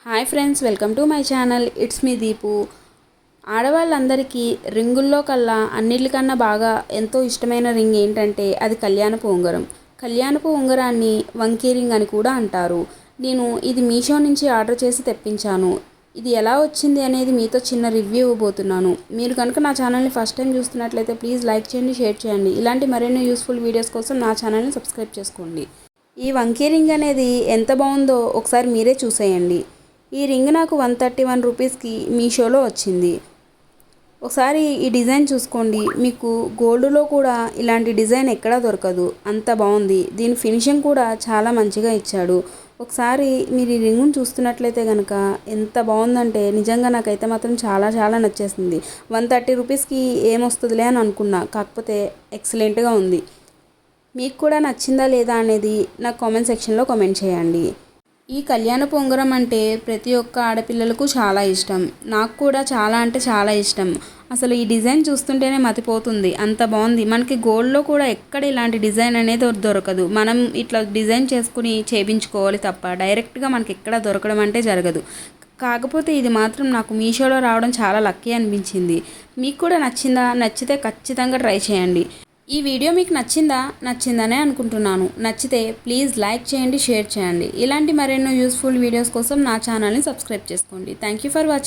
Hi friends, welcome to my channel. It's me Deepu. ఆడవాళ్ళందరికీ రింగుల్లో కల్లా అన్నిటికన్నా బాగా ఎంతో ఇష్టమైన రింగ్ ఏంటంటే అది కళ్యాణపు ఉంగరం. కళ్యాణపు ఉంగరాన్ని వంకీ రింగ్ అని కూడా అంటారు. నేను ఇది మీషో నుంచి ఆర్డర్ చేసి తెప్పించాను. ఇది ఎలా వచ్చింది అనేది మీతో చిన్న రివ్యూ ఇవ్వబోతున్నాను. మీరు కనుక నా ఛానల్ని ఫస్ట్ టైం చూస్తున్నట్లయితే ప్లీజ్ లైక్ చేయండి, షేర్ చేయండి. ఇలాంటి మరెన్నో యూస్ఫుల్ వీడియోస్ కోసం నా ఛానల్ని సబ్స్క్రైబ్ చేసుకోండి. ఈ వంకీ రింగ్ అనేది ఎంత బాగుందో ఒకసారి మీరే చూసేయండి. ఈ రింగ్ నాకు 131 రూపీస్కి మీషోలో వచ్చింది. ఒకసారి ఈ డిజైన్ చూసుకోండి. మీకు గోల్డ్లో కూడా ఇలాంటి డిజైన్ ఎక్కడా దొరకదు, అంత బాగుంది. దీని ఫినిషింగ్ కూడా చాలా మంచిగా ఇచ్చాడు. ఒకసారి మీరు ఈ రింగును చూస్తున్నట్లయితే కనుక ఎంత బాగుందంటే నిజంగా నాకైతే మాత్రం చాలా చాలా నచ్చేసింది. 130 రూపీస్కి ఏమొస్తుందిలే అని అనుకున్నా, కాకపోతే ఎక్సలెంట్గా ఉంది. మీకు కూడా నచ్చిందా లేదా అనేది నాకు కామెంట్ సెక్షన్లో కామెంట్ చేయండి. ఈ కళ్యాణపు ఉంగరం అంటే ప్రతి ఒక్క ఆడపిల్లలకు చాలా ఇష్టం. నాకు కూడా చాలా అంటే చాలా ఇష్టం. అసలు ఈ డిజైన్ చూస్తుంటేనే మతిపోతుంది, అంత బాగుంది. మనకి గోల్డ్లో కూడా ఎక్కడ ఇలాంటి డిజైన్ అనేది దొరకదు. మనం ఇట్లా డిజైన్ చేసుకుని చేయించుకోవాలి తప్ప డైరెక్ట్గా మనకి ఎక్కడ దొరకడం అంటే జరగదు. కాకపోతే ఇది మాత్రం నాకు మీషోలో రావడం చాలా లక్కీ అనిపించింది. మీకు కూడా నచ్చిందా? నచ్చితే ఖచ్చితంగా ట్రై చేయండి. ఈ వీడియో మీకు నచ్చిందనే అనుకుంటున్నాను. నచ్చితే ప్లీజ్ లైక్ చేయండి, షేర్ చేయండి. ఇలాంటి మరెన్నో యూస్ఫుల్ వీడియోస్ కోసం నా ఛానల్ని సబ్స్క్రైబ్ చేసుకోండి. Thank you for watching.